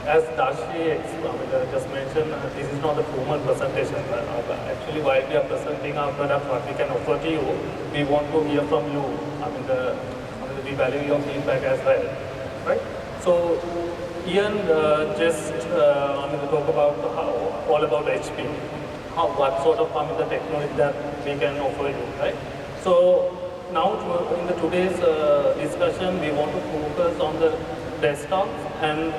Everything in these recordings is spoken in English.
as just mentioned, this is not a formal presentation. Actually, while we are presenting our product, what we can offer to you, we want to hear from you. We value your feedback as well, right? So, Ian to talk about all about HP, what sort of the technology that we can offer you, right? So now in the today's discussion, we want to focus on the desktops and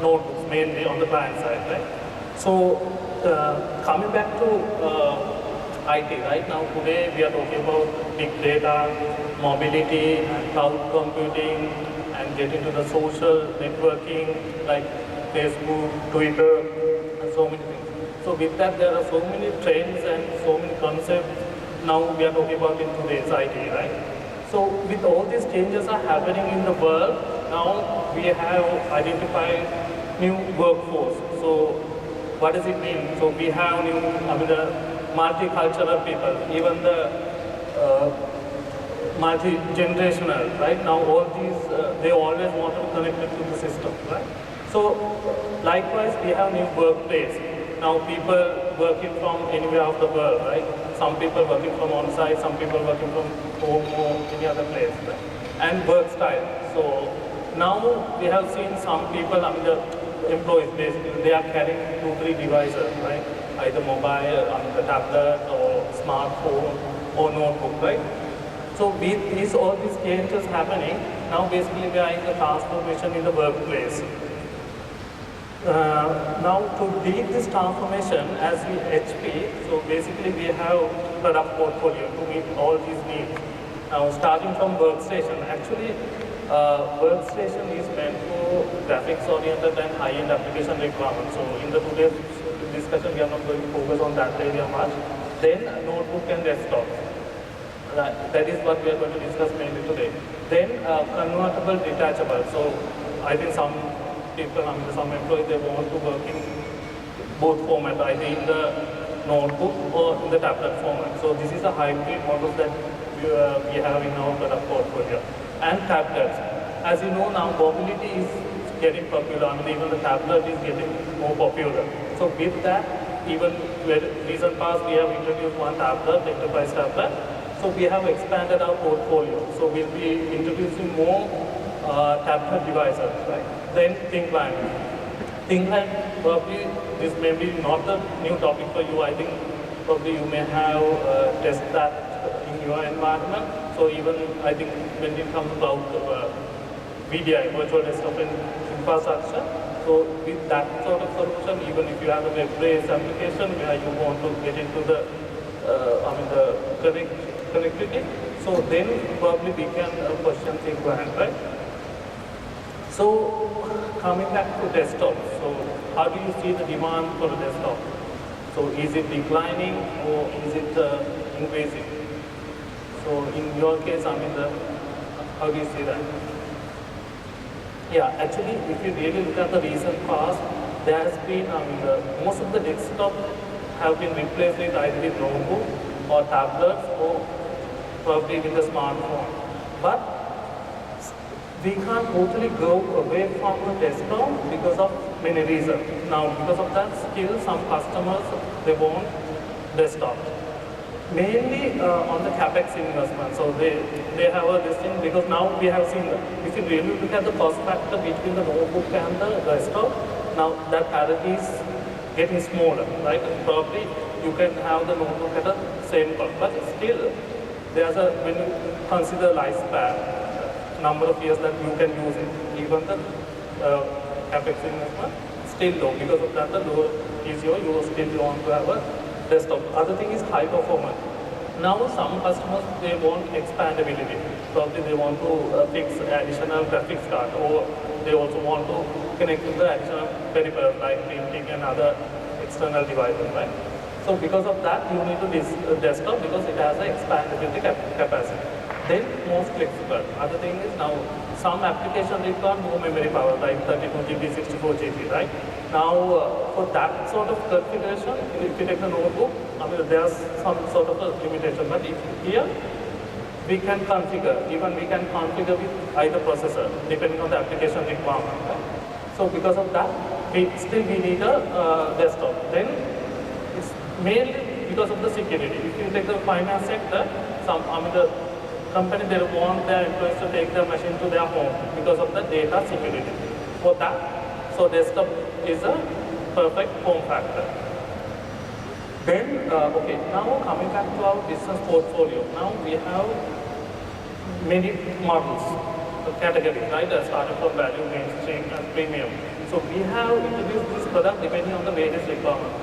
notebooks, mainly on the client side, right? So coming back to IT, right now today we are talking about big data, mobility, cloud computing, and get into the social networking like Facebook, Twitter, and so many things. So with that, there are so many trends and so many concepts now we are talking about in today's IT, right? So with all these changes are happening in the world, now we have identified new workforce. So what does it mean? So we have new, the multicultural people, even the multi-generational, right? Now all these, they always want to be connected to the system, right? So likewise, we have new workplace. Now people working from anywhere of the world, right? Some people working from on-site, some people working from home or any other place, right? And work style. So now we have seen some people, the employees, basically, they are carrying 2-3 devices, right? Either mobile, the tablet or smartphone or notebook, right? So with all these changes happening, now basically we are in the transformation in the workplace. Now to lead this transformation as we HP, so basically we have product portfolio to meet all these needs. Now starting from workstation, actually workstation is meant for graphics oriented and high-end application requirements. So in the today's discussion we are not going to focus on that area much. Then notebook and desktop. That is what we are going to discuss mainly today. Then convertible, detachable. So I think some people, some employees, they want to work in both formats, either in the notebook or in the tablet format. So this is a hybrid model that we have in our product portfolio. And tablets. As you know now, mobility is getting popular. Even the tablet is getting more popular. So with that, even recent past, we have introduced one tablet, enterprise tablet. So we have expanded our portfolio. So we'll be introducing more tablet devices, right? Then ThinkLine. ThinkLine, probably this may be not a new topic for you. I think probably you may have tested that in your environment. So even I think when it comes to cloud VDI, virtual desktop infrastructure, so with that sort of solution, even if you have a web-based application where you want to get into the connectivity, so then probably we can question ThinkLine, right? So coming back to desktop, so how do you see the demand for the desktop? So is it declining or is it increasing? So in your case, how do you see that? Yeah, actually, if you really look at the recent past, there has been, most of the desktop have been replaced with either with notebook or tablets or probably with the smartphone. But we can't totally go away from the desktop because of many reasons. Now, because of that, still some customers, they want desktop. Mainly on the CapEx investment. So they have this thing because now we have seen, if you really look at the cost factor between the notebook and the desktop, now that parity is getting smaller, right? Probably you can have the notebook at the same cost, but still there's when you consider lifespan, number of years that you can use it, even the CapEx investment still low. Because of that, the lower is you still want to have a desktop. Other thing is high performance. Now some customers, they want expandability. Probably they want to fix additional graphics card, or they also want to connect to the additional peripherals like printing and other external devices, right? So because of that, you need to desktop because it has an expandability capacity. Then most flexible. Other thing is now some application require more memory power, like 32 GB, 64 GB, right? Now for that sort of configuration, if you take a notebook, there's some sort of a limitation. But if here we can configure, even we can configure with either processor, depending on the application requirement. Right? So because of that, we need a desktop. Then it's mainly because of the security. If you take the finance sector, the company, they want their employees to take their machine to their home because of the data security. For that, so desktop is a perfect form factor. Then, okay, now coming back to our business portfolio. Now we have many models, categories, right? Starting from value, mainstream, and premium. So we have introduced this product depending on the various requirements.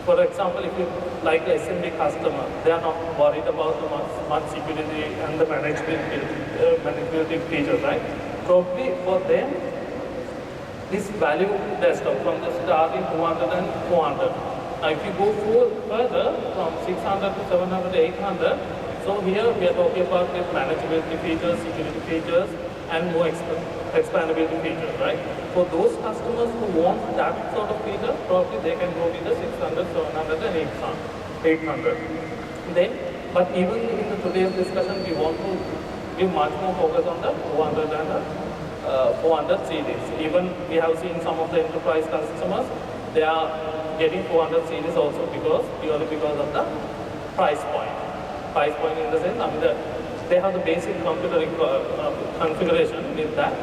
For example, if you like a SMB customer, they are not worried about the much security and the manageability features, right? Probably for them, this value desktop from the starting 200 and 400. Now if you go further from 600 to 700 to 800, so here we are talking about with manageability features, security features, and more expandability features, right? For those customers who want that sort of feature, probably they can go with the 600, 700, and 800. Then, but even in the today's discussion, we want to give much more focus on the 200 and the 400 series. Even we have seen some of the enterprise customers, they are getting 400 series also purely because of the price point. Price point in the sense, they have the basic computer configuration with that.